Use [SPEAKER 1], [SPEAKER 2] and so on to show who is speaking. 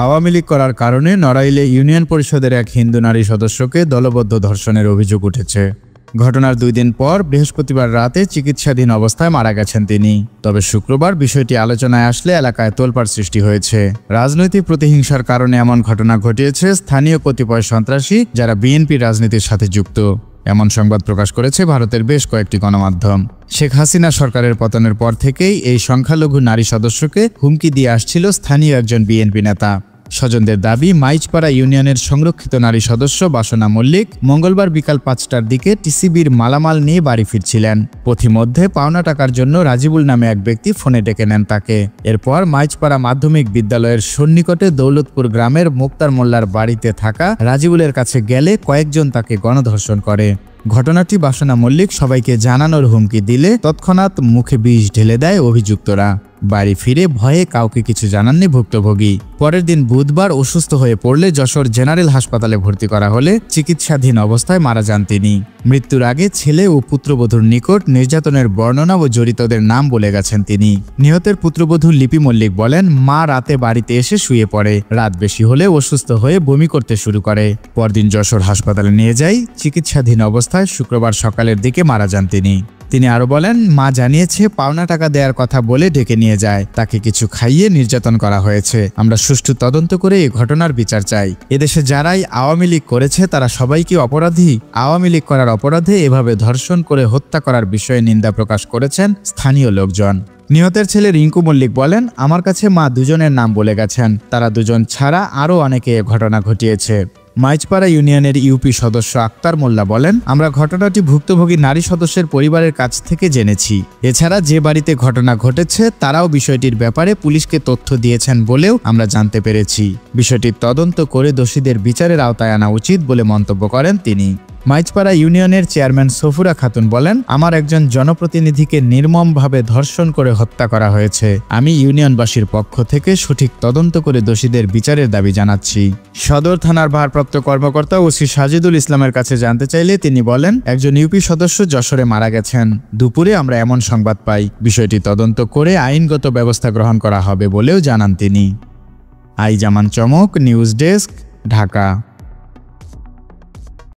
[SPEAKER 1] আওয়ামী লীগ করার কারণে নড়াইলে ইউনিয়ন পরিষদের এক হিন্দু নারী সদস্যকে দলবদ্ধ ধর্ষণের অভিযোগ উঠেছে। ঘটনার 2 দিন পর বৃহস্পতিবার রাতে চিকিৎসাধীন অবস্থায় মারা গেছেন তিনি। তবে শুক্রবার বিষয়টি আলোচনায় আসলে এলাকায় তোলপাড় সৃষ্টি হয়েছে। রাজনৈতিক প্রতিহিংসার কারণে এমন ঘটনা ঘটিয়েছে স্থানীয় কতিপয় সন্ত্রাসী যারা বিএনপি রাজনীতির সাথে যুক্ত, এমন সংবাদ প্রকাশ করেছে ভারতের বেশ কয়েকটি গণমাধ্যম। শেখ হাসিনা সরকারের পতনের পর থেকেই এই সংখ্যালঘু নারী সদস্যকে হুমকি দিয়ে আসছিল স্থানীয় একজন বিএনপি নেতা। স্বজনদের দাবি, মাইজপাড়া ইউনিয়নের সংরক্ষিত নারী সদস্য বাসনা মল্লিক মঙ্গলবার বিকাল 5টার দিকে টিসিবির মালামাল নিয়ে বাড়ি ফিরছিলেন। পথিমধ্যে পাওনা টাকার জন্য রাজিবুল নামে এক ব্যক্তি ফোনে ডেকে নেন তাকে। এরপর মাইজপাড়া মাধ্যমিক বিদ্যালয়ের সন্নিকটে দৌলতপুর গ্রামের মুক্তার মোল্লার বাড়িতে থাকা রাজিবুলের কাছে গেলে কয়েকজন তাকে গণধর্ষণ করে। ঘটনাটি বাসনা মল্লিক সবাইকে জানানোর হুমকি দিলে তৎক্ষণাৎ মুখে বিষ ঢেলে দেয় অভিযুক্তরা। বাড়ি ফিরে ভয়ে কাউকে কিছু জানাননি ভুক্তভোগী। পরের দিন বুধবার অসুস্থ হয়ে পড়লে যশোর জেনারেল হাসপাতালে ভর্তি করা হলে চিকিৎসাধীন অবস্থায় মারা যান তিনি। মৃত্যুর আগে ছেলে ও পুত্রবধূর নিকট নির্যাতনের বর্ণনা ও জড়িতদের নাম বলে গেছেন তিনি। নিহতের পুত্রবধূ লিপি মল্লিক বলেন, মা রাতে বাড়িতে এসে শুয়ে পড়ে, রাত বেশি হলে অসুস্থ হয়ে বমি করতে শুরু করে। পরদিন যশোর হাসপাতালে নিয়ে যাই, চিকিৎসাধীন অবস্থায় শুক্রবার সকালের দিকে মারা যান তিনি। তিনি আরো বলেন, মা জানিয়েছে পাওনা টাকা দেওয়ার কথা বলে ডেকে নিয়ে যায়, তাকে কিছু খাইয়ে নির্যাতন করা হয়েছে। আমরা সুষ্ঠু তদন্ত করে এই ঘটনার বিচার চাই। এদেশে যারাই আওয়ামী লীগ করেছে তারা সবাই কি অপরাধী? আওয়ামী লীগ করার অপরাধে এভাবে ধর্ষণ করে হত্যা করার বিষয়ে নিন্দা প্রকাশ করেছেন স্থানীয় লোকজন। নিহতের ছেলে রিঙ্কু মল্লিক বলেন, আমার কাছে মা দুজনের নাম বলে গেছেন, তারা দুজন ছাড়া আরও অনেকে এ ঘটনা ঘটিয়েছে। মাইজপাড়া ইউনিয়নের ইউপি সদস্য আক্তার মোল্লা বলেন, আমরা ঘটনাটি ভুক্তভোগী নারী সদস্যের পরিবারের কাছ থেকে জেনেছি। এছাড়া যে বাড়িতে ঘটনা ঘটেছে তারাও বিষয়টির ব্যাপারে পুলিশকে তথ্য দিয়েছেন বলেও আমরা জানতে পেরেছি। বিষয়টির তদন্ত করে দোষীদের বিচারের আওতায় আনা উচিত বলে মন্তব্য করেন তিনি। মাইজপাড়া ইউনিয়নের চেয়ারম্যান সফুরা খাতুন বলেন, আমার একজন জনপ্রতিনিধিকে নির্মমভাবে ধর্ষণ করে হত্যা করা হয়েছে। আমি ইউনিয়নবাসীর পক্ষ থেকে সঠিক তদন্ত করে দোষীদের বিচারের দাবি জানাচ্ছি। সদর থানার ভারপ্রাপ্ত কর্মকর্তা ওসি সাজিদুল ইসলামের কাছে জানতে চাইলে তিনি বলেন, একজন ইউপি সদস্য যশোরে মারা গেছেন। দুপুরে আমরা এমন সংবাদ পাই। বিষয়টি তদন্ত করে আইনগত ব্যবস্থা গ্রহণ করা হবে বলেও জানান তিনি। আইজামান চমক, নিউজ ডেস্ক, ঢাকা।